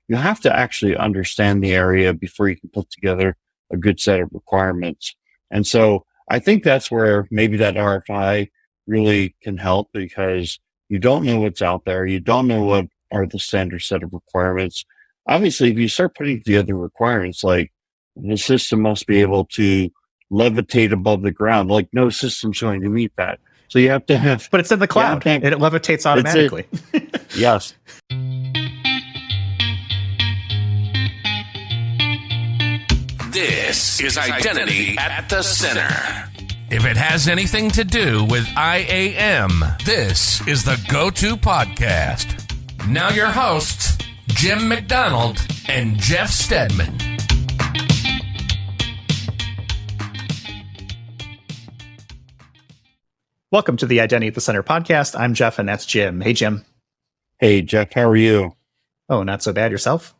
you have to actually understand the area before you can put together a good set of requirements. And so I think that's where maybe that RFI really can help, because you don't know what's out there. You don't know what are the standard set of requirements. Obviously, if you start putting together requirements like the system must be able to levitate above the ground, like no system's going to meet that. So you have to have... But it's in the cloud. It levitates automatically. Yes. This is Identity at the Center. If it has anything to do with IAM, this is the go-to podcast. Now your hosts, Jim McDonald and Jeff Stedman. Welcome to the Identity at the Center podcast. I'm Jeff, and that's Jim. Hey, Jim. Hey, Jeff. How are you? Oh, not so bad. Yourself?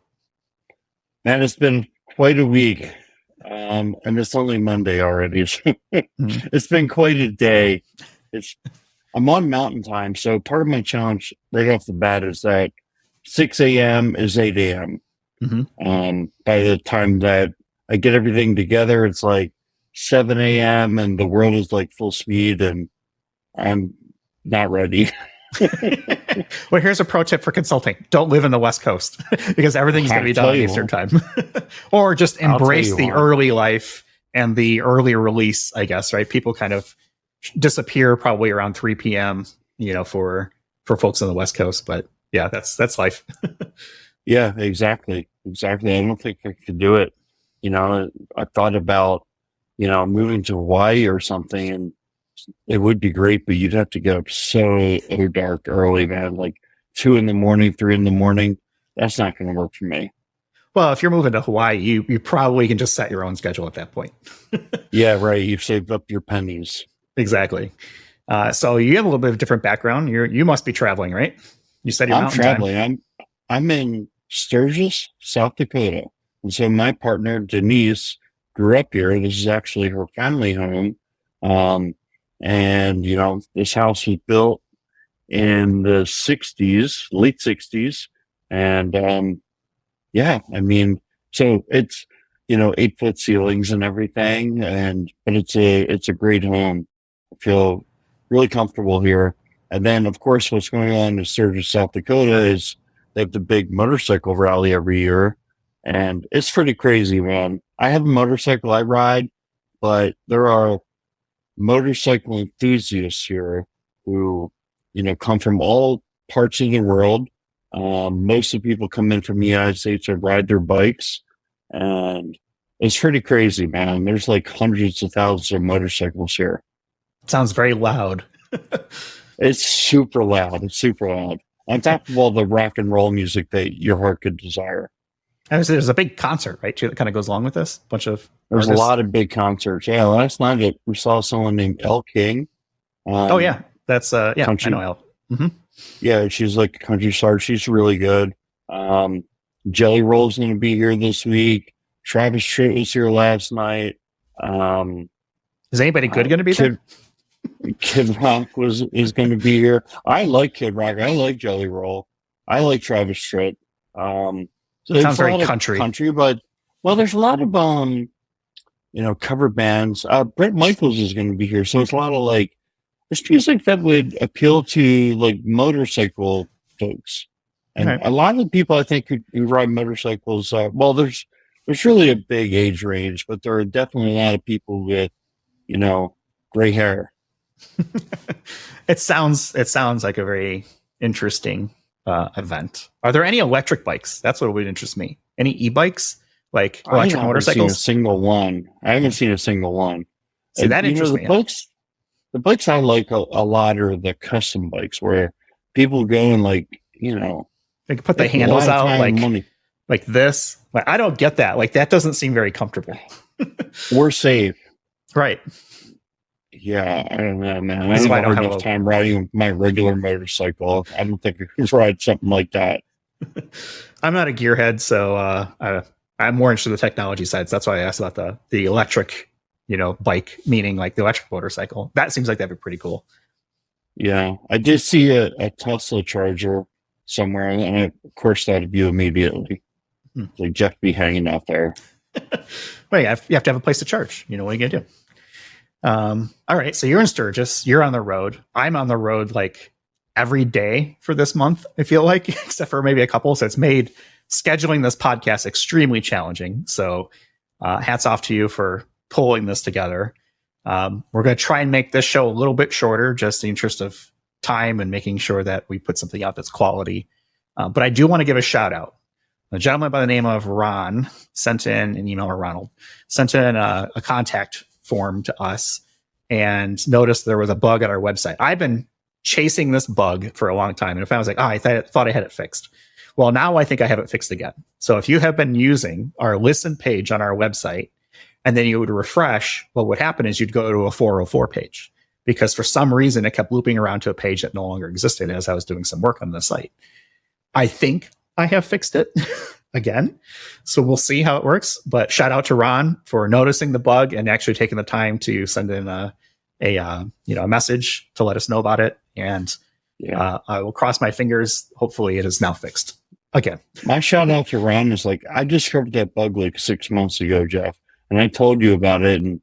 Man, it's been quite a week. And it's only Monday already. It's been quite a day. I'm on mountain time, so part of my challenge right off the bat is that 6 a.m. is 8 a.m. By the time that I get everything together, it's like 7 a.m. and the world is like full speed, and I'm not ready. Well, here's a pro tip for consulting. Don't live in the West Coast because everything's going to be done at Eastern time. Or just embrace the early life and the early release, I guess, right? People kind of disappear probably around 3 p.m., for folks on the West Coast. But yeah, that's life. Yeah, exactly. I don't think I could do it. I thought about, moving to Hawaii or something, and it would be great, but you'd have to get up so dark early, man, like 2 a.m, 3 a.m. That's not going to work for me. Well, if you're moving to Hawaii, you probably can just set your own schedule at that point. Yeah, right. You've saved up your pennies. Exactly. So you have a little bit of a different background. You must be traveling, right? You said you're traveling. I'm in Sturgis, South Dakota. And so my partner, Denise, grew up here. This is actually her family home. And, this house was built in the 60s, late 60s. And, so it's, 8-foot ceilings and everything. But it's a great home. I feel really comfortable here. And then, of course, what's going on in Sturgis, South Dakota is they have the big motorcycle rally every year. And it's pretty crazy, man. I have a motorcycle I ride, but there are motorcycle enthusiasts here who, come from all parts of the world. Most of the people come in from the United States to ride their bikes, and it's pretty crazy, man. There's like hundreds of thousands of motorcycles here. Sounds very loud. It's super loud. On top of all the rock and roll music that your heart could desire. There's a big concert, right, too, that kind of goes along with this. There's a lot of big concerts. Yeah, last night we saw someone named Elle King. Oh yeah, that's country. I know Elle. Mm-hmm. Yeah, she's like a country star. She's really good. Jelly Roll's going to be here this week. Travis Tritt was here last night. Is anybody good going to be there? Kid Rock is going to be here. I like Kid Rock. I like Jelly Roll. I like Travis Tritt. So sounds very country, but there's a lot of cover bands. Brett Michaels is going to be here, so it's a lot of it's music that would appeal to motorcycle folks, and a lot of the people I think who ride motorcycles. There's really a big age range, but there are definitely a lot of people with gray hair. It sounds like a very interesting event. Are there any electric bikes? That's what would interest me. Any e-bikes, like electric motorcycles? I haven't seen a single one. See, that interests me. The bikes I like a lot are the custom bikes where people go and they can put the handles out like this. I don't get that. That doesn't seem very comfortable. We're safe. Right. Yeah, I don't know, man. I don't have enough time riding my regular motorcycle. I don't think I could ride something like that. I'm not a gearhead, so I'm more interested in the technology side. So that's why I asked about the electric, bike, meaning like the electric motorcycle. That seems like that'd be pretty cool. Yeah, I did see a Tesla charger somewhere, and I, of course, thought of you immediately. Like Jeff be hanging out there. Well, you have to have a place to charge. What are you going to do? All right. So you're in Sturgis. You're on the road. I'm on the road like every day for this month, I feel like, except for maybe a couple. So it's made scheduling this podcast extremely challenging. So hats off to you for pulling this together. We're going to try and make this show a little bit shorter, just in the interest of time and making sure that we put something out that's quality. But I do want to give a shout out. A gentleman by the name of Ron sent in an email, or Ronald sent in a contact form to us and noticed there was a bug at our website. I've been chasing this bug for a long time. And if I was like, I thought I had it fixed. Well, now I think I have it fixed again. So if you have been using our listen page on our website, and then you would refresh, what would happen is you'd go to a 404 page, because for some reason it kept looping around to a page that no longer existed as I was doing some work on the site. I think I have fixed it again. So we'll see how it works. But shout out to Ron for noticing the bug and actually taking the time to send in a message to let us know about it. And I will cross my fingers. Hopefully it is now fixed again. My shout out to Ron is like, I discovered that bug like 6 months ago, Jeff, and I told you about it. And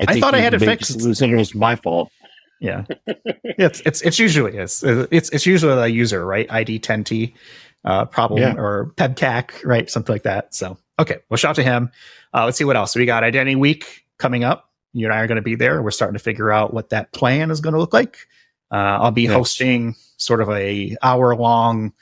I thought I had it fixed. And it was my fault. Yeah, it's usually it's usually a user, right? ID 10T problem or PEBCAC, right? Something like that. So okay, well, shout out to him. Let's see what else we got. Identity Week coming up. You and I are going to be there. We're starting to figure out what that plan is going to look like. I'll be hosting sort of a hour-long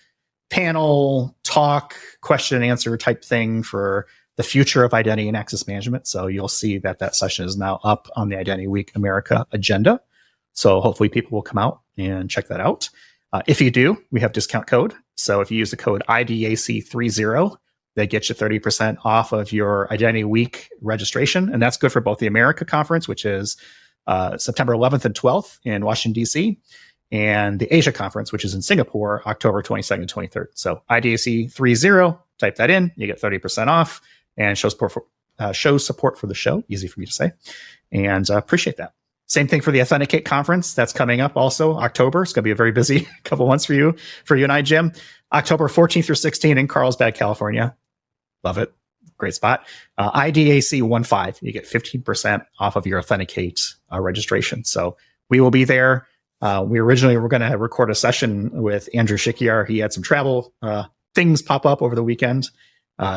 panel talk, question and answer type thing for the future of identity and access management. So you'll see that session is now up on the Identity Week America agenda. So hopefully people will come out and check that out. If you do, we have discount code. So if you use the code IDAC30, that gets you 30% off of your Identity Week registration. And that's good for both the America Conference, which is September 11th and 12th in Washington, D.C., and the Asia Conference, which is in Singapore, October 22nd and 23rd. So IDAC30, type that in, you get 30% off and show support for the show. Easy for me to say. And appreciate that. Same thing for the Authenticate Conference. That's coming up also October. It's going to be a very busy couple months for you and I, Jim. October 14th through 16th in Carlsbad, California. Love it. Great spot. IDAC 15. You get 15% off of your Authenticate registration. So we will be there. We originally were going to record a session with Andrew Shikiar. He had some travel things pop up over the weekend.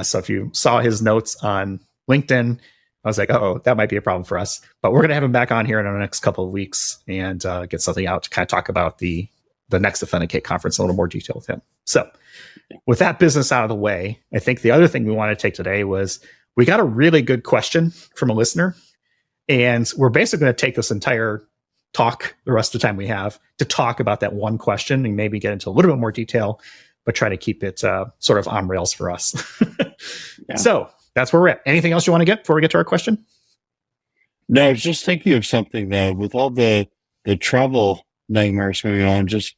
So if you saw his notes on LinkedIn, I was like, that might be a problem for us. But we're going to have him back on here in the next couple of weeks and get something out to kind of talk about the next Authenticate conference in a little more detail with him. So with that business out of the way, I think the other thing we want to take today was we got a really good question from a listener. And we're basically going to take this entire talk, the rest of the time we have, to talk about that one question and maybe get into a little bit more detail, but try to keep it sort of on rails for us. So that's where we're at. Anything else you want to get before we get to our question? No, I was just thinking of something that with all the travel nightmares going on, just,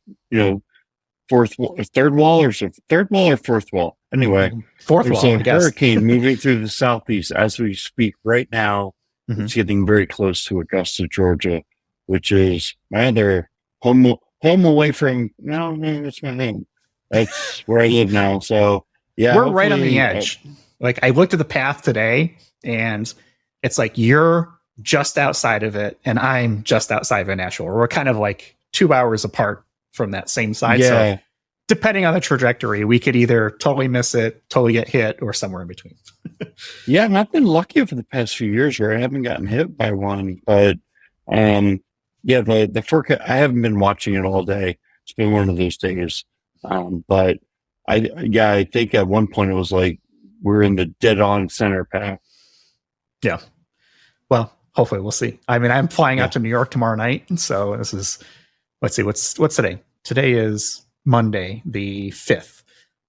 third wall or fourth wall. Anyway, fourth wall. There's a hurricane moving through the southeast as we speak right now. Mm-hmm. It's getting very close to Augusta, Georgia, which is my other home away from. No, that's my name. That's where I live now. So yeah, we're right on the edge. Like I looked at the path today, and it's like you're just outside of it, and I'm just outside of it. Nashville. We're kind of like 2 hours apart from that same side. Yeah. So depending on the trajectory, we could either totally miss it, totally get hit, or somewhere in between. Yeah, and I've been lucky for the past few years where I haven't gotten hit by one. But the forecast, I haven't been watching it all day. It's been one of those days. But I think at one point it was like we're in the dead-on center path. Yeah. Well, hopefully we'll see. I mean, I'm flying out to New York tomorrow night, so this is. Let's see, what's today? Today is Monday, the 5th.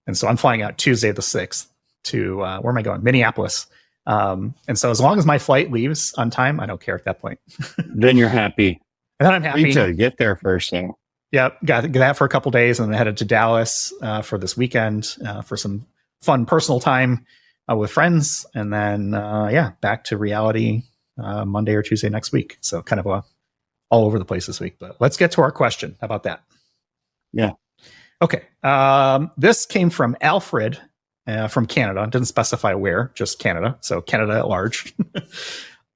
And so I'm flying out Tuesday, the 6th to, where am I going? Minneapolis. And so as long as my flight leaves on time, I don't care at that point. Then you're happy. And then I'm happy. You to get there first, though. Yeah, got that for a couple days and then headed to Dallas for this weekend for some fun personal time with friends. And then, back to reality Monday or Tuesday next week. So kind of all over the place this week, but let's get to our question. How about that? Yeah. Okay. This came from Alfred, from Canada. It doesn't specify where, just Canada. So Canada at large.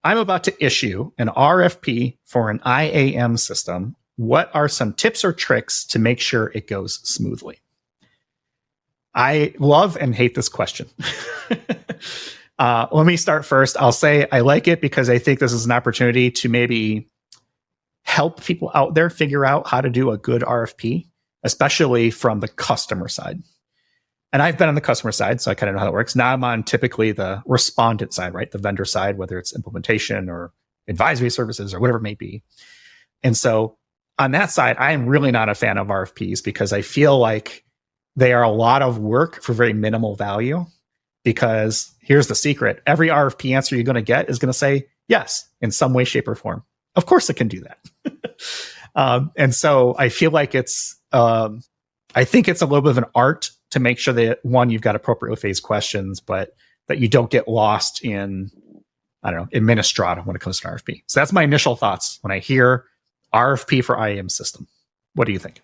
I'm about to issue an RFP for an IAM system. What are some tips or tricks to make sure it goes smoothly? I love and hate this question. Let me start first. I'll say I like it because I think this is an opportunity to maybe help people out there figure out how to do a good RFP, especially from the customer side. And I've been on the customer side, so I kind of know how it works. Now I'm on typically the respondent side, right? The vendor side, whether it's implementation or advisory services or whatever it may be. And so on that side, I am really not a fan of RFPs because I feel like they are a lot of work for very minimal value. Because here's the secret. Every RFP answer you're going to get is going to say yes in some way, shape, or form. Of course it can do that. And so I feel like I think it's a little bit of an art to make sure that, one, you've got appropriately phased questions, but that you don't get lost in, I don't know, administrata when it comes to an RFP. So that's my initial thoughts when I hear RFP for IAM system. What do you think?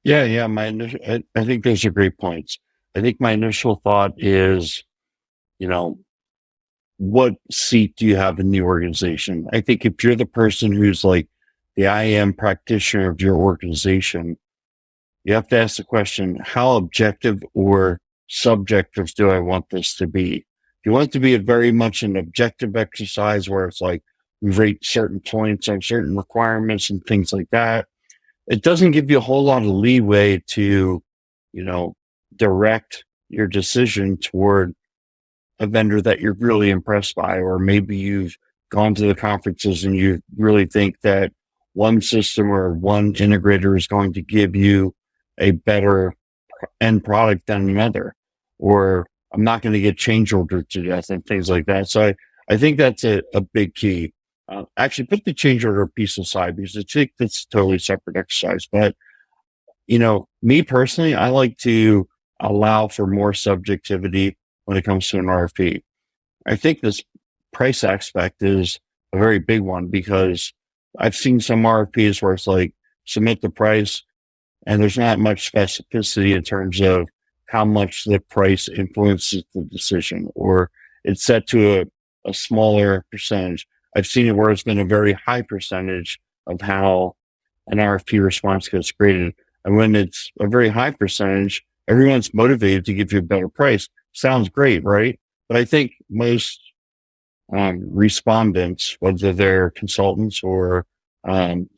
Yeah. I think those are great points. I think my initial thought is, what seat do you have in the organization? I think if you're the person who's like the IAM practitioner of your organization, you have to ask the question, how objective or subjective do I want this to be? If you want it to be very much an objective exercise where it's like we rate certain points on certain requirements and things like that, it doesn't give you a whole lot of leeway to, direct your decision toward a vendor that you're really impressed by, or maybe you've gone to the conferences and you really think that one system or one integrator is going to give you a better end product than another, or I'm not going to get change ordered to death and things like that. So I think that's a big key. Actually, put the change order piece aside because I think that's a totally separate exercise. But, me personally, I like to allow for more subjectivity when it comes to an RFP. I think this price aspect is a very big one because I've seen some RFPs where it's like submit the price and there's not much specificity in terms of how much the price influences the decision, or it's set to a smaller percentage. I've seen it where it's been a very high percentage of how an RFP response gets graded. And when it's a very high percentage, everyone's motivated to give you a better price. Sounds great, right? But I think most respondents, whether they're consultants or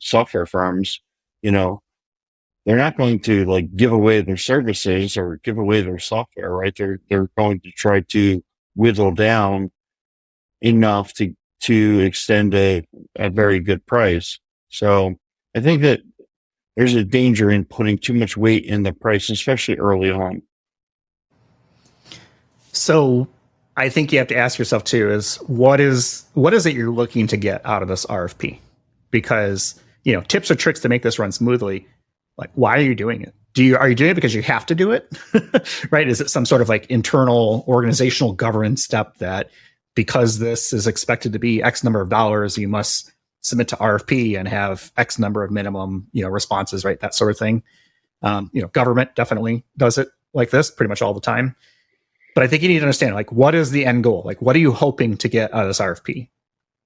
software firms, they're not going to like give away their services or give away their software, right? They're going to try to whittle down enough to extend a very good price. So I think that there's a danger in putting too much weight in the price, especially early on. So I think you have to ask yourself too, is what is it you're looking to get out of this RFP? Because, tips or tricks to make this run smoothly. Like, why are you doing it? Are you doing it because you have to do it? Right? Is it some sort of like internal organizational governance step that because this is expected to be X number of dollars, you must submit to RFP and have X number of minimum, responses, right? That sort of thing. Government definitely does it like this pretty much all the time. But I think you need to understand, like, what is the end goal? Like, what are you hoping to get out of this RFP?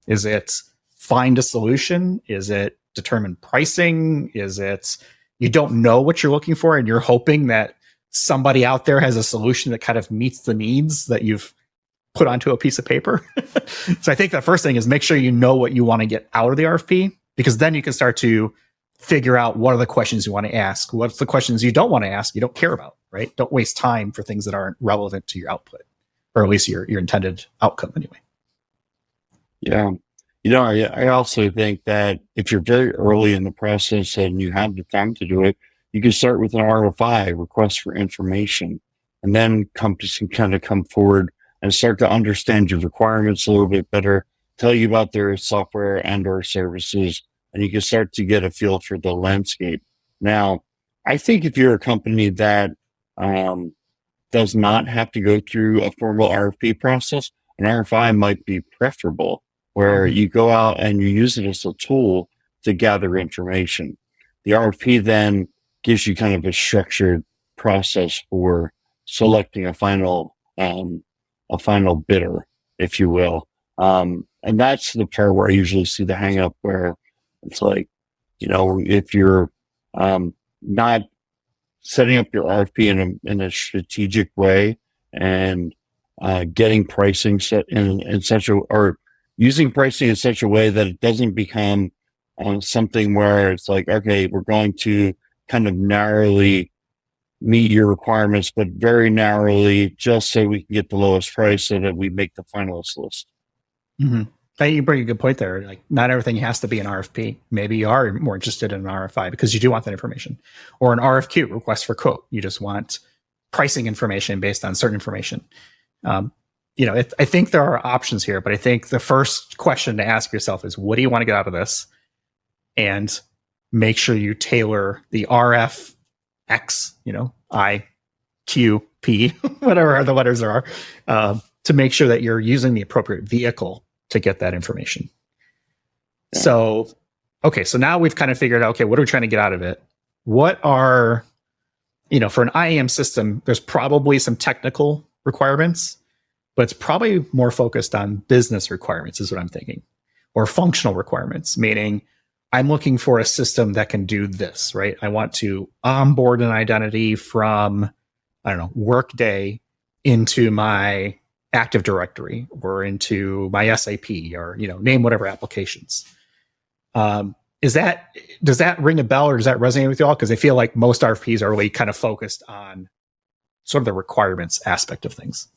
Is it find a solution? Is it determine pricing? Is it you don't know what you're looking for and you're hoping that somebody out there has a solution that kind of meets the needs that you've put onto a piece of paper? So I think the first thing is make sure you know what you want to get out of the RFP, because then you can start to figure out what are the questions you want to ask. What's the questions you don't want to ask, you don't care about, right? Don't waste time for things that aren't relevant to your output, or at least your intended outcome anyway. Yeah. I also think that if you're very early in the process and you have the time to do it, you can start with an RFI, request for information, and then come forward and start to understand your requirements a little bit better, tell you about their software and or services, and you can start to get a feel for the landscape. Now, I think if you're a company that does not have to go through a formal RFP process, an RFI might be preferable, where you go out and you use it as a tool to gather information. The RFP then gives you kind of a structured process for selecting a final bidder, if you will. And that's the part where I usually see the hang up, where it's like, if you're not setting up your RFP in a strategic way and getting pricing set in such a, or using pricing in such a way that it doesn't become something where it's like, okay, we're going to kind of narrowly meet your requirements, but very narrowly, just so we can get the lowest price so that we make the finalist list. Mm-hmm. You bring a good point there. Like, not everything has to be an RFP. Maybe you are more interested in an RFI because you do want that information, or an RFQ, request for quote. You just want pricing information based on certain information. I think there are options here, but I think the first question to ask yourself is, what do you want to get out of this? And make sure you tailor the RF X, I, Q, P, whatever the letters are, to make sure that you're using the appropriate vehicle to get that information. Yeah. So now we've kind of figured out, okay, what are we trying to get out of it? What are, for an IAM system, there's probably some technical requirements, but it's probably more focused on business requirements, is what I'm thinking, or functional requirements, meaning I'm looking for a system that can do this, right? I want to onboard an identity from, Workday into my Active Directory or into my SAP, or, name whatever applications. Does that ring a bell, or does that resonate with you all? Because I feel like most RFPs are really kind of focused on sort of the requirements aspect of things.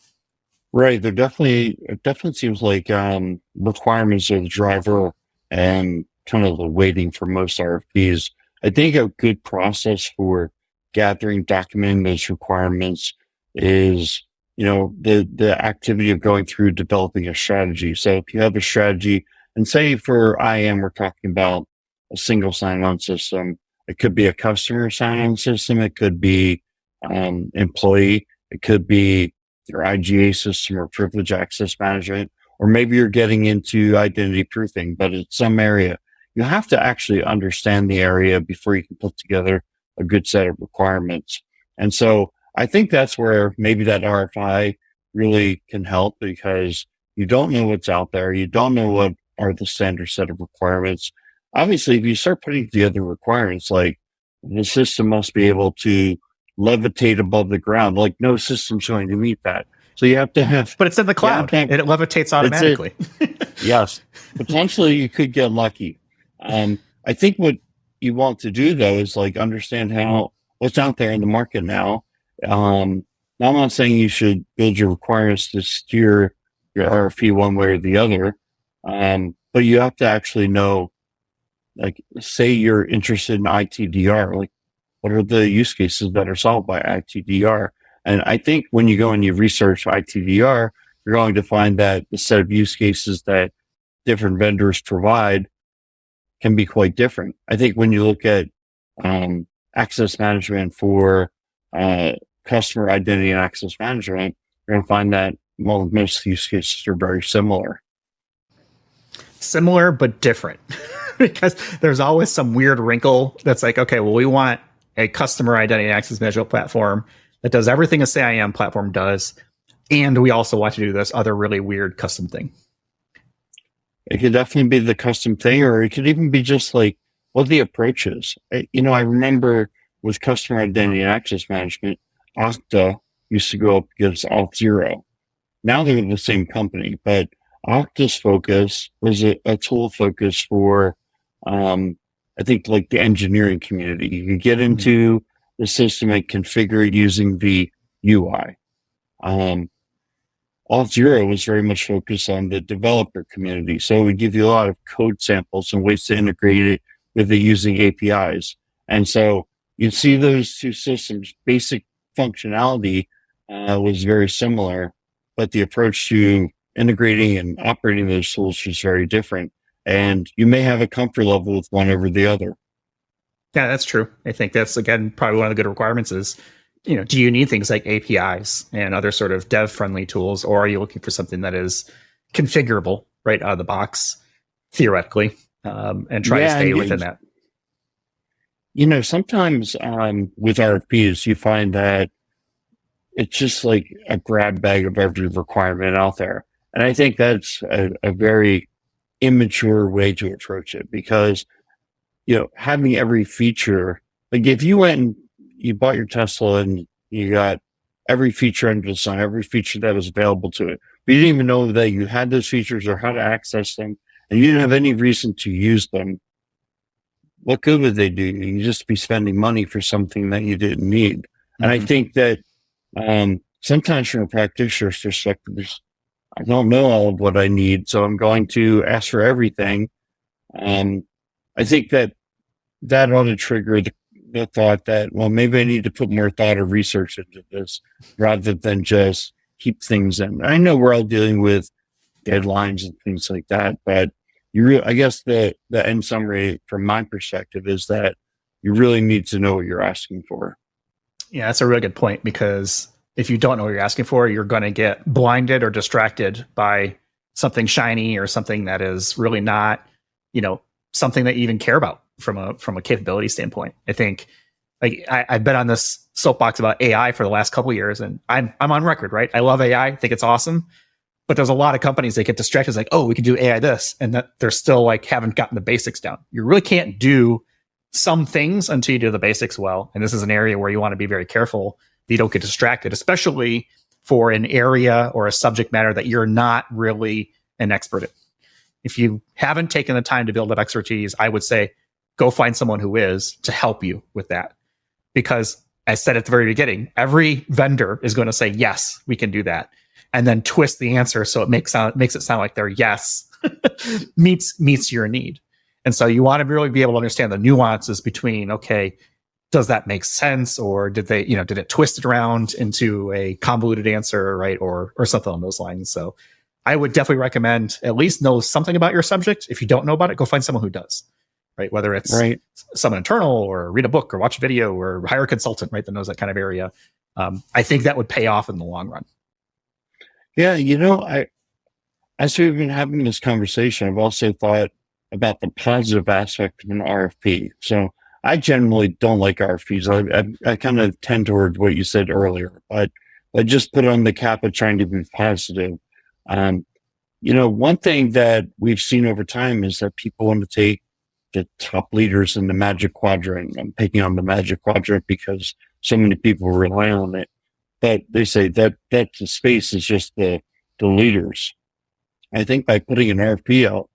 Right. It definitely seems like requirements are the driver and kind of the weighting for most RFPs. I think a good process for gathering, documenting those requirements is, the activity of going through developing a strategy. So if you have a strategy, and say for IAM, we're talking about a single sign-on system. It could be a customer sign-on system. It could be employee. It could be your IGA system or privilege access management, or maybe you're getting into identity proofing, but it's some area. You have to actually understand the area before you can put together a good set of requirements. And so I think that's where maybe that RFI really can help, because you don't know what's out there. You don't know what are the standard set of requirements. Obviously, if you start putting together requirements like the system must be able to levitate above the ground, like no system's going to meet that. So you have to have... But it's in the cloud. It levitates automatically. Yes. Potentially, you could get lucky. I think what you want to do, though, is like understand what's out there in the market now. Now, I'm not saying you should build your requirements to steer your RFP one way or the other, but you have to actually know, like, say you're interested in ITDR, like, what are the use cases that are solved by ITDR? And I think when you go and you research ITDR, you're going to find that the set of use cases that different vendors provide can be quite different. I think when you look at access management for customer identity and access management, you're going to find that most use cases are very similar. Similar, but different. Because there's always some weird wrinkle that's like, okay, well, we want a customer identity and access management platform that does everything a IAM platform does, and we also want to do this other really weird custom thing. It could definitely be the custom thing, or it could even be just like what the approach is. I remember with customer identity and access management, Okta used to go up against Auth0. Now they're the same company, but Okta's focus was a tool focus for, I think, like the engineering community. You can get into the system and configure it using the UI. Auth0 was very much focused on the developer community. So it would give you a lot of code samples and ways to integrate it with it using APIs. And so you see those two systems, basic functionality was very similar, but the approach to integrating and operating those tools was very different. And you may have a comfort level with one over the other. Yeah, that's true. I think that's, again, probably one of the good requirements is, do you need things like APIs and other sort of dev-friendly tools, or are you looking for something that is configurable right out of the box, theoretically, and try to stay within that? Sometimes with RFPs, you find that it's just like a grab bag of every requirement out there. And I think that's a very immature way to approach it, because, having every feature, like if you went and you bought your Tesla and you got every feature under the sun, every feature that was available to it, but you didn't even know that you had those features or how to access them, and you didn't have any reason to use them, what good would they do? You just be spending money for something that you didn't need. Mm-hmm. And I think that sometimes from a practitioner's perspective, I don't know all of what I need, so I'm going to ask for everything. I think that ought to trigger the thought that, well, maybe I need to put more thought or research into this rather than just keep things in. I know we're all dealing with deadlines and things like that, but I guess the end summary from my perspective is that you really need to know what you're asking for. Yeah, that's a really good point, because if you don't know what you're asking for, you're going to get blinded or distracted by something shiny or something that is really not, something that you even care about from a capability standpoint. I think, like, I've been on this soapbox about AI for the last couple of years, and I'm on record, right? I love AI. I think it's awesome. But there's a lot of companies that get distracted, like, oh, we can do AI this, and that they're still like haven't gotten the basics down. You really can't do some things until you do the basics well. And this is an area where you want to be very careful that you don't get distracted, especially for an area or a subject matter that you're not really an expert in. If you haven't taken the time to build up expertise, I would say go find someone who is to help you with that. Because I said at the very beginning, every vendor is going to say, yes, we can do that, and then twist the answer so it makes it sound like their yes meets your need. And so you want to really be able to understand the nuances between, okay, does that make sense, or did it twist it around into a convoluted answer, right, or something along those lines. So I would definitely recommend at least know something about your subject. If you don't know about it, go find someone who does, right? Whether it's someone internal, or read a book, or watch a video, or hire a consultant, right, that knows that kind of area. I think that would pay off in the long run. Yeah, as we've been having this conversation, I've also thought about the positive aspect of an RFP. So I generally don't like RFPs. I kind of tend toward what you said earlier, but I just put on the cap of trying to be positive. One thing that we've seen over time is that people want to take the top leaders in the Magic Quadrant. I'm picking on the Magic Quadrant because so many people rely on it. But they say that the space is just the leaders. I think by putting an RFP out,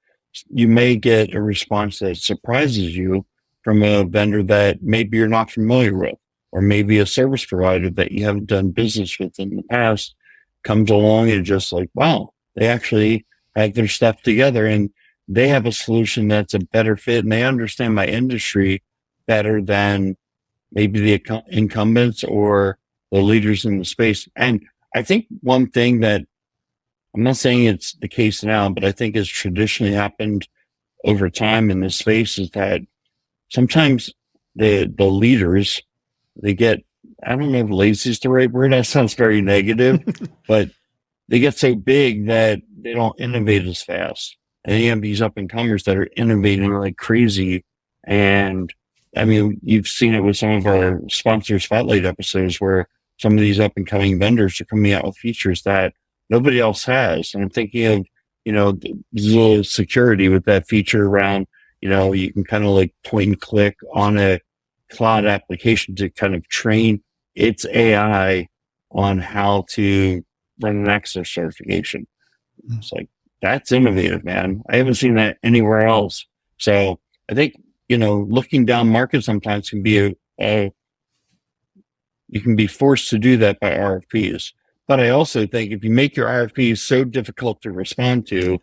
you may get a response that surprises you from a vendor that maybe you're not familiar with, or maybe a service provider that you haven't done business with in the past comes along and just like, wow, they actually have their stuff together and they have a solution that's a better fit, and they understand my industry better than maybe the incumbents or the leaders in the space. And I think one thing that, I'm not saying it's the case now, but I think has traditionally happened over time in this space, is that sometimes the leaders, they get, I don't know if lazy is the right word, that sounds very negative, but they get so big that they don't innovate as fast. And you have these up and comers that are innovating like crazy. And I mean, you've seen it with some of our sponsor spotlight episodes where some of these up and coming vendors are coming out with features that nobody else has. And I'm thinking of, the security with that feature around, you can kind of like point and click on a cloud application to kind of train its AI on how to run an access certification. It's like, that's innovative, man. I haven't seen that anywhere else. So I think, looking down market sometimes can be you can be forced to do that by RFPs. But I also think if you make your RFPs so difficult to respond to,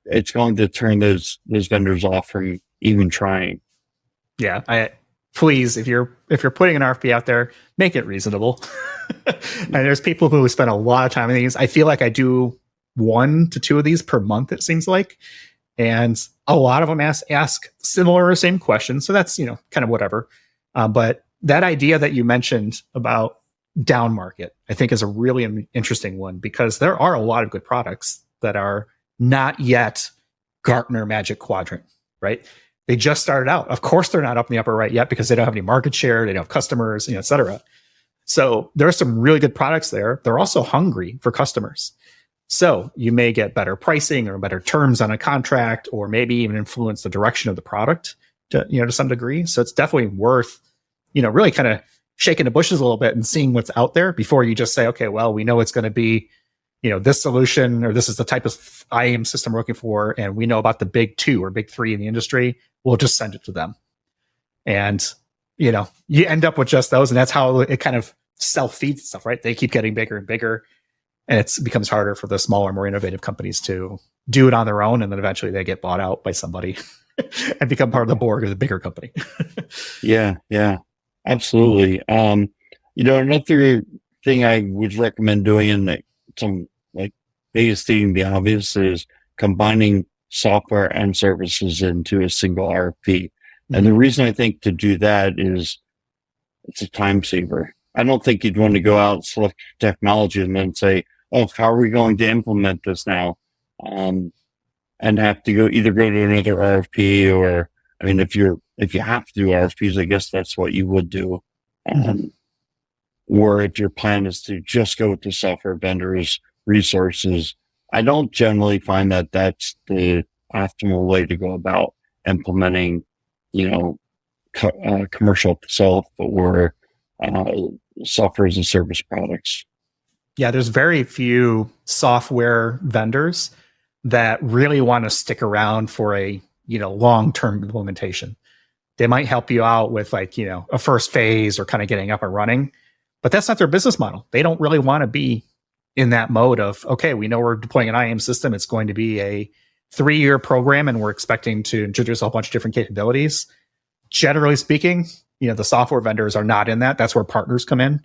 it's going to turn those vendors off from even trying. Yeah, please, if you're putting an RFP out there, make it reasonable. And there's people who spend a lot of time in these. I feel like I do 1 to 2 of these per month, it seems like. And a lot of them ask similar or same questions. So that's, kind of whatever. But that idea that you mentioned about down market, I think is a really interesting one, because there are a lot of good products that are not yet Gartner Magic Quadrant, right? They just started out. Of course, they're not up in the upper right yet because they don't have any market share. They don't have customers, et cetera. So there are some really good products there. They're also hungry for customers. So you may get better pricing or better terms on a contract, or maybe even influence the direction of the product to some degree. So it's definitely worth, really kind of shaking the bushes a little bit and seeing what's out there before you just say, okay, well, we know it's going to be, this solution, or this is the type of IAM system we're looking for, and we know about the big two or big three in the industry. We'll just send it to them. And, you end up with just those, and that's how it kind of self-feeds stuff, right? They keep getting bigger and bigger, and it becomes harder for the smaller, more innovative companies to do it on their own, and then eventually they get bought out by somebody and become part of the board of the bigger company. Yeah, absolutely. Another thing I would recommend doing, and some like biggest stating the obvious, is combining software and services into a single RFP. And the reason I think to do that is it's a time saver. I don't think you'd want to go out and select technology and then say, oh, how are we going to implement this now? And have to either go to another RFP, or, if you have to do RFPs, I guess that's what you would do. Or if your plan is to just go with the software vendor's resources, I don't generally find that that's the optimal way to go about implementing, commercial self or software as a service products. Yeah, there's very few software vendors that really want to stick around for a long-term implementation. They might help you out with a first phase or kind of getting up and running, but that's not their business model. They don't really want to be in that mode of, okay, we know we're deploying an IAM system. It's going to be a 3-year program, and we're expecting to introduce a whole bunch of different capabilities. Generally speaking, the software vendors are not in that. That's where partners come in,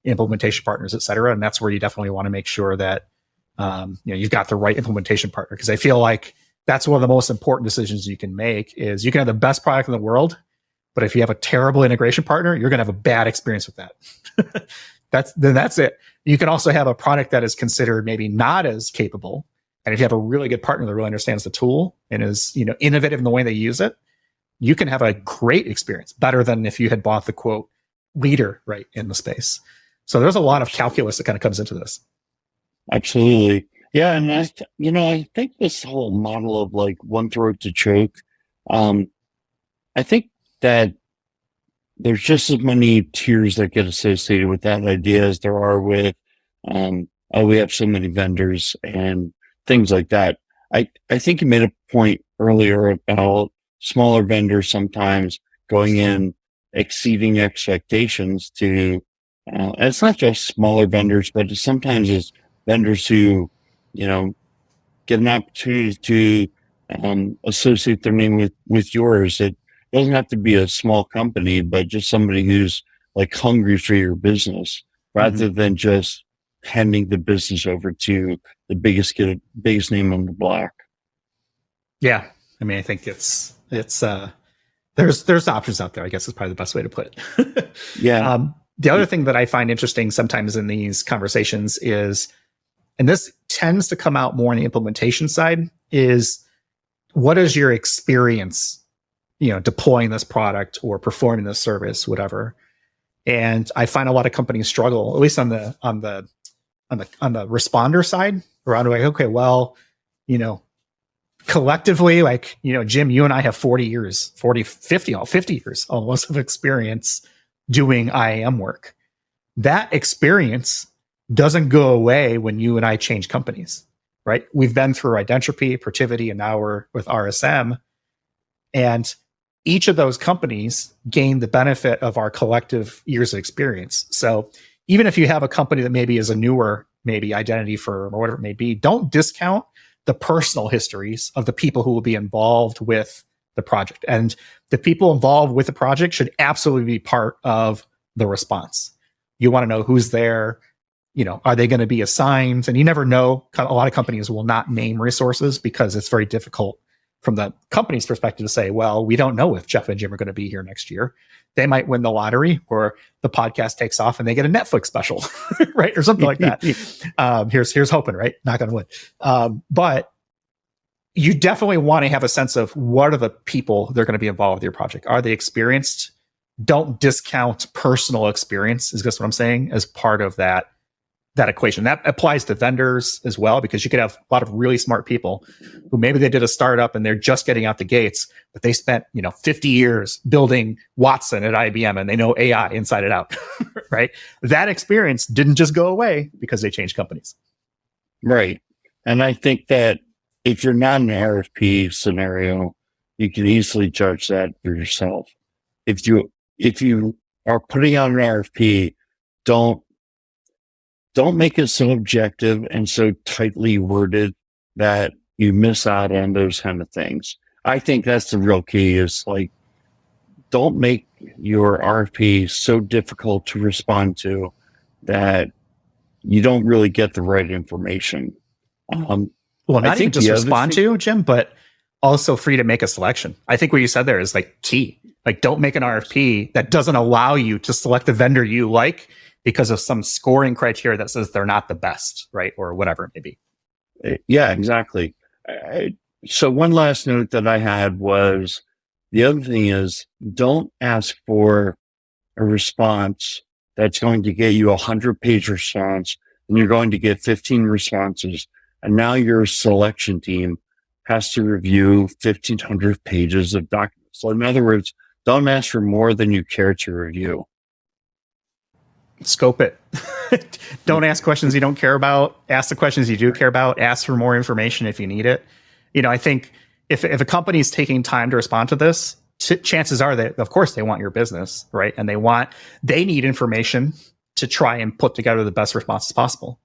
implementation partners, et cetera. And that's where you definitely want to make sure that you've got the right implementation partner, because I feel like that's one of the most important decisions you can make. Is you can have the best product in the world, but if you have a terrible integration partner, you're going to have a bad experience with that. That's it. You can also have a product that is considered maybe not as capable, and if you have a really good partner that really understands the tool and is innovative in the way they use it, you can have a great experience, better than if you had bought the quote leader right in the space. So there's a lot of calculus that kind of comes into this. Absolutely. Yeah. And I think this whole model of like one throat to choke, I think that there's just as many tiers that get associated with that idea as there are with, we have so many vendors and things like that. I think you made a point earlier about smaller vendors sometimes going in, exceeding expectations to, and it's not just smaller vendors, but sometimes it's vendors who, get an opportunity to associate their name with yours. It doesn't have to be a small company, but just somebody who's like hungry for your business, rather than just handing the business over to the biggest name on the block. Yeah. I think it's there's options out there, I guess is probably the best way to put it. Yeah. The other thing that I find interesting sometimes in these conversations is, and this tends to come out more on the implementation side, is what is your experience, deploying this product or performing this service, whatever. And I find a lot of companies struggle, at least on the responder side, around like, okay, well, collectively, Jim, you and I have 50 years almost of experience doing IAM work. That experience doesn't go away when you and I change companies, right? We've been through Identity, Protiviti, and now we're with RSM. And each of those companies gain the benefit of our collective years of experience. So even if you have a company that maybe is a newer, maybe identity firm or whatever it may be, don't discount the personal histories of the people who will be involved with the project. And the people involved with the project should absolutely be part of the response. You want to know who's there. Are they going to be assigned? And you never know. A lot of companies will not name resources because it's very difficult from the company's perspective to say, well, we don't know if Jeff and Jim are going to be here next year. They might win the lottery, or the podcast takes off and they get a Netflix special, right? Or something like that. Here's hoping, right? Not going to win. But you definitely want to have a sense of what are the people that are going to be involved with your project. Are they experienced don't discount personal experience, is just what I'm saying, as part of that equation. That applies to vendors as well, because you could have a lot of really smart people who maybe they did a startup and they're just getting out the gates, but they spent 50 years building Watson at IBM and they know AI inside and out. Right? That experience didn't just go away because they changed companies. Right. And I think that if you're not in an RFP scenario, you can easily judge that for yourself. If you are putting out an RFP, don't make it so objective and so tightly worded that you miss out on those kind of things. I think that's the real key, is like, don't make your RFP so difficult to respond to that you don't really get the right information. Well, not even just respond to, Jim, but also free to make a selection. I think what you said there is like key. Like, don't make an RFP that doesn't allow you to select the vendor you like because of some scoring criteria that says they're not the best, right? Or whatever it may be. Yeah, exactly. So one last note that I had was, the other thing is, don't ask for a response that's going to get you a 100-page response and you're going to get 15 responses. And now your selection team has to review 1,500 pages of documents. So in other words, don't ask for more than you care to review. Scope it. Don't ask questions you don't care about. Ask the questions you do care about. Ask for more information if you need it. I think if a company is taking time to respond to this, chances are that, of course, they want your business, right? And they need information to try and put together the best responses possible.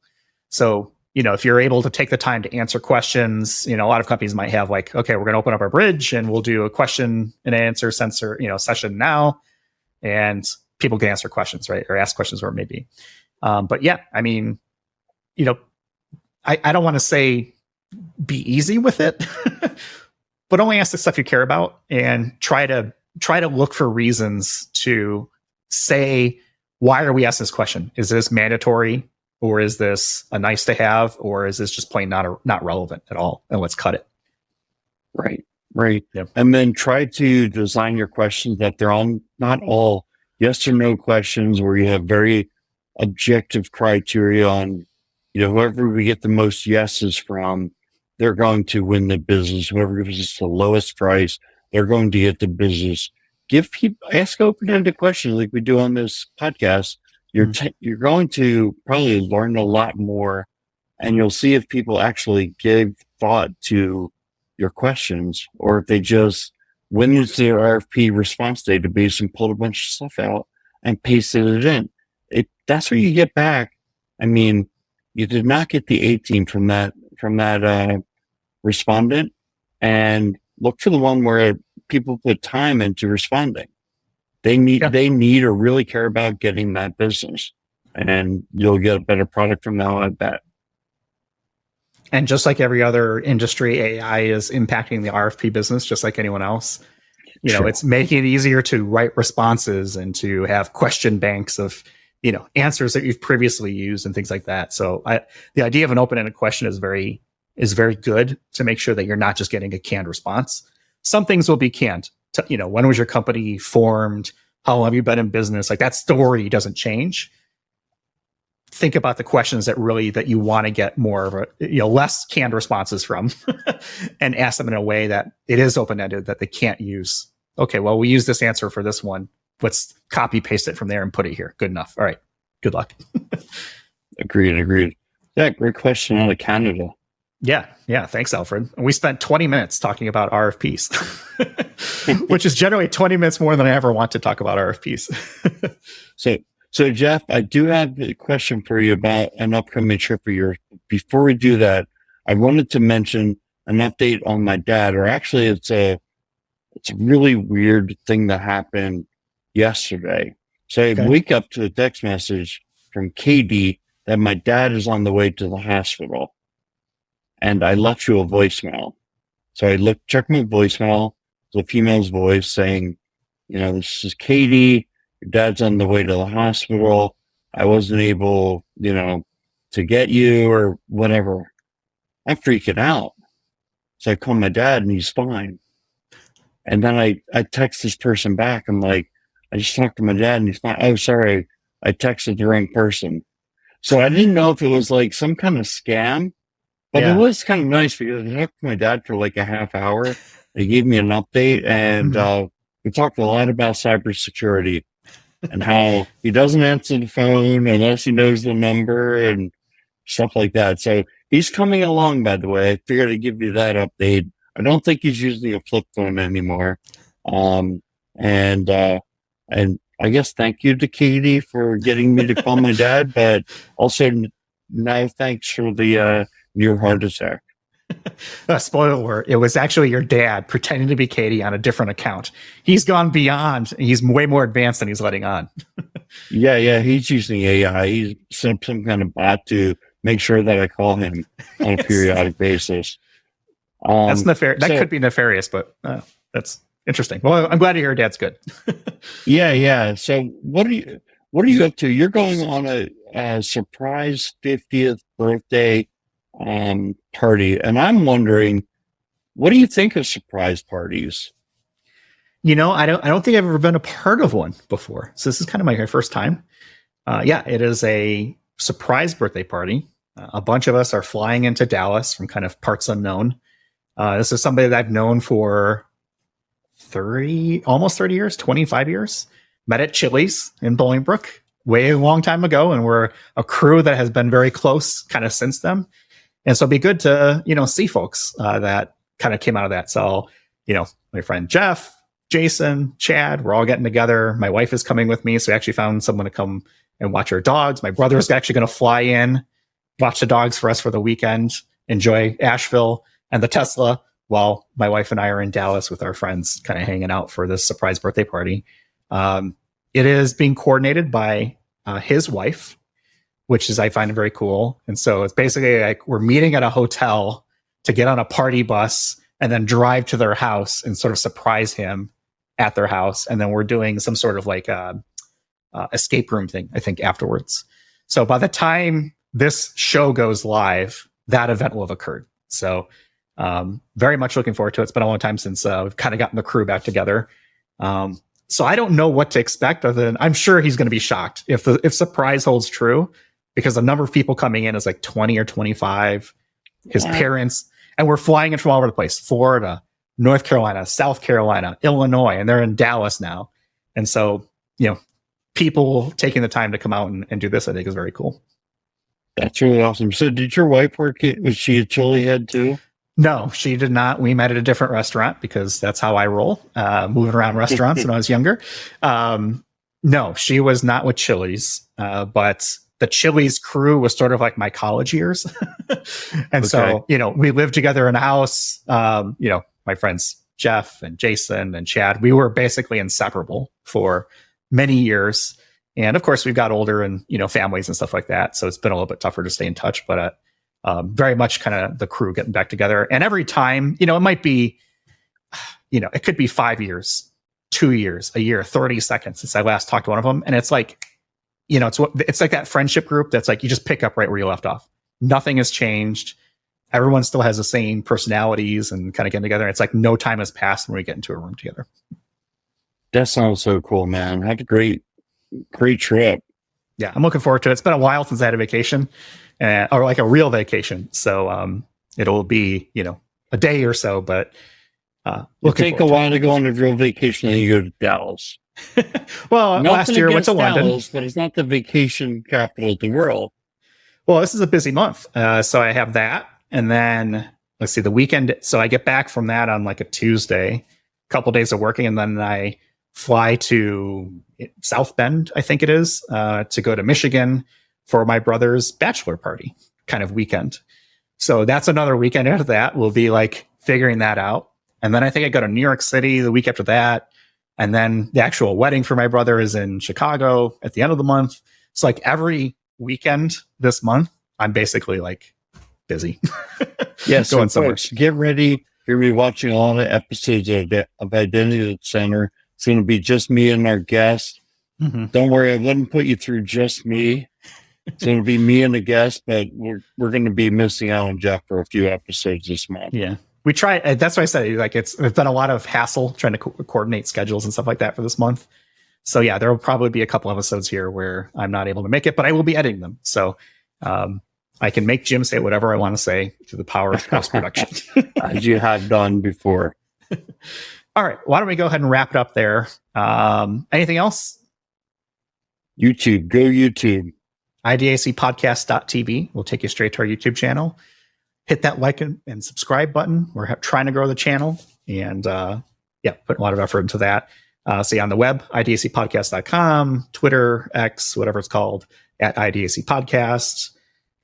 So, if you're able to take the time to answer questions, a lot of companies might have like, okay, we're going to open up our bridge and we'll do a question and answer session now. And people can answer questions, right? Or ask questions where it may be. But yeah, I mean, I don't want to say be easy with it, but only ask the stuff you care about and try to look for reasons to say, why are we asking this question? Is this mandatory, or is this a nice to have, or is this just plain not relevant at all? And let's cut it. Right. Right. Yep. And then try to design your questions that they're not all yes or no questions where you have very objective criteria on, whoever we get the most yeses from, they're going to win the business. Whoever gives us the lowest price, they're going to get the business. Ask open-ended questions like we do on this podcast. You're going to probably learn a lot more, and you'll see if people actually give thought to your questions, or if they just went into their RFP response database and pulled a bunch of stuff out and pasted it in. That's what you get back. I mean, you did not get the A team from that respondent, and look for the one where people put time into responding. They need to really care about getting that business, and you'll get a better product from now, I bet. And just like every other industry, AI is impacting the RFP business just like anyone else. Sure. It's making it easier to write responses and to have question banks of, answers that you've previously used and things like that. So the idea of an open-ended question is very good to make sure that you're not just getting a canned response. Some things will be canned. When was your company formed? How long have you been in business? Like, that story doesn't change. Think about the questions that you want to get more of less canned responses from and ask them in a way that it is open-ended, that they can't use. Okay, well, we use this answer for this one. Let's copy paste it from there and put it here. Good enough. All right. Good luck. Agreed. Yeah, great question out of Canada. Yeah. Thanks, Alfred. And we spent 20 minutes talking about RFPs, which is generally 20 minutes more than I ever want to talk about RFPs. So Jeff, I do have a question for you about an upcoming trip of yours. Before we do that, I wanted to mention an update on my dad, or actually it's a really weird thing that happened yesterday. So I wake up to a text message from Katie that my dad is on the way to the hospital. And I left you a voicemail. So I checked my voicemail. It's a female's voice saying, this is Katie. Your dad's on the way to the hospital. I wasn't able, to get you or whatever. I'm freaking out. So I call my dad and he's fine. And then I text this person back. I'm like, I just talked to my dad and he's not, oh, sorry, I texted the wrong person. So I didn't know if it was like some kind of scam, but it was kind of nice because I talked to my dad for like a half hour. He gave me an update and we talked a lot about cybersecurity and how he doesn't answer the phone unless he knows the number and stuff like that. So he's coming along, by the way. I figured I'd give you that update. I don't think he's using a flip phone anymore. And I guess thank you to Katie for getting me to call my dad, but also no thanks for the near heart attack. Spoiler alert, it was actually your dad pretending to be Katie on a different account. He's gone beyond. He's way more advanced than he's letting on. Yeah, he's using AI. He's some kind of bot to make sure that I call him on a periodic basis. That's nefarious. That could be nefarious, but that's interesting. Well, I'm glad to hear your dad's good. Yeah. So what are you up to? You're going on a surprise 50th birthday party, and I'm wondering, what do you think of surprise parties? I don't think I've ever been a part of one before, so this is kind of my first time. It is a surprise birthday party. A bunch of us are flying into Dallas from kind of parts unknown. This is somebody that I've known for almost 30 years, 25 years. Met at Chili's in Bolingbrook way a long time ago, and we're a crew that has been very close kind of since then. And so it'd be good to, see folks that kind of came out of that. So, my friend Jeff, Jason, Chad, we're all getting together. My wife is coming with me. So we actually found someone to come and watch our dogs. My brother is actually going to fly in, watch the dogs for us for the weekend, enjoy Asheville and the Tesla, while my wife and I are in Dallas with our friends kind of hanging out for this surprise birthday party. It is being coordinated by his wife, which is, I find very cool. And so it's basically like we're meeting at a hotel to get on a party bus and then drive to their house and sort of surprise him at their house. And then we're doing some sort of like escape room thing, I think, afterwards. So by the time this show goes live, that event will have occurred. So very much looking forward to it. It's been a long time since we've kind of gotten the crew back together. So I don't know what to expect other than I'm sure he's going to be shocked if surprise holds true, because the number of people coming in is like 20 or 25, his parents, and we're flying in from all over the place, Florida, North Carolina, South Carolina, Illinois, and they're in Dallas now. And so, people taking the time to come out and do this, I think is very cool. That's really awesome. So did your wife work? Was she a chili head too? No, she did not. We met at a different restaurant because that's how I roll, moving around restaurants when I was younger. No, she was not with Chili's, but the Chili's crew was sort of like my college years. And so, we lived together in a house, my friends, Jeff and Jason and Chad, we were basically inseparable for many years. And of course we've got older and, families and stuff like that. So it's been a little bit tougher to stay in touch, but, very much kind of the crew getting back together. And every time, it might be, it could be 5 years, 2 years, a year, 30 seconds since I last talked to one of them. And it's like, it's like that friendship group that's like, you just pick up right where you left off. Nothing has changed. Everyone still has the same personalities and kind of getting together. It's like no time has passed when we get into a room together. That sounds so cool, man. Had a great trip. Yeah, I'm looking forward to it. It's been a while since I had a vacation, or like a real vacation. So it'll be, a day or so, but it'll take a while to go on a real vacation and you go to Dallas. Well, last year I went to London. Dallas, but it's not the vacation capital of the world. Well, this is a busy month. So I have that. And then let's see, the weekend. So I get back from that on like a Tuesday, a couple of days of working. And then I fly to South Bend, I think it is, to go to Michigan for my brother's bachelor party kind of weekend. So that's another weekend after that. We'll be like figuring that out. And then I think I go to New York City the week after that. And then the actual wedding for my brother is in Chicago at the end of the month. So like every weekend this month, I'm basically like busy. Yeah, so folks, get ready. You're going to be watching all the episodes of Identity Center. It's going to be just me and our guest. Mm-hmm. Don't worry, I wouldn't put you through just me. It's going to be me and the guest, but we're going to be missing out on Jeff for a few episodes this month. Yeah. We try. That's why I said like it's been a lot of hassle trying to coordinate schedules and stuff like that for this month. So yeah, there will probably be a couple episodes here where I'm not able to make it, but I will be editing them. So I can make Jim say whatever I want to say through the power of post-production. As you have done before. All right. Why don't we go ahead and wrap it up there? Anything else? YouTube. Go YouTube. idacpodcast.tv will take you straight to our YouTube channel. Hit that like and subscribe button. We're trying to grow the channel and put a lot of effort into that. See on the web, idacpodcast.com, Twitter, X, whatever it's called, at idacpodcast.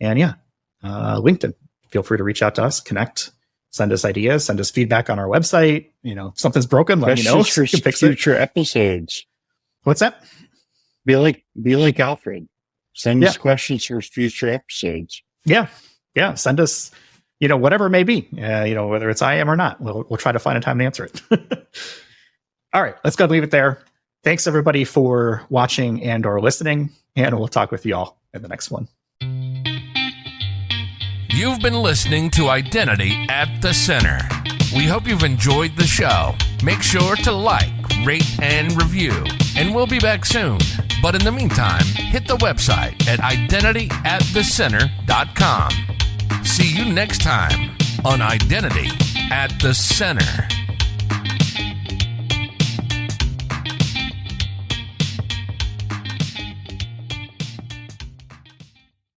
And LinkedIn. Feel free to reach out to us, connect, send us ideas, send us feedback on our website. If something's broken, let me know. For future episodes. What's that? Be like Alfred. Send us questions for future episodes. Yeah. Send us, whatever it may be. Whether it's IAM or not, we'll try to find a time to answer it. All right, let's go leave it there. Thanks everybody for watching and or listening, and we'll talk with you all in the next one. You've been listening to Identity at the Center. We hope you've enjoyed the show. Make sure to like, rate, and review. And we'll be back soon. But in the meantime, hit the website at identityatthecenter.com. See you next time on Identity at the Center.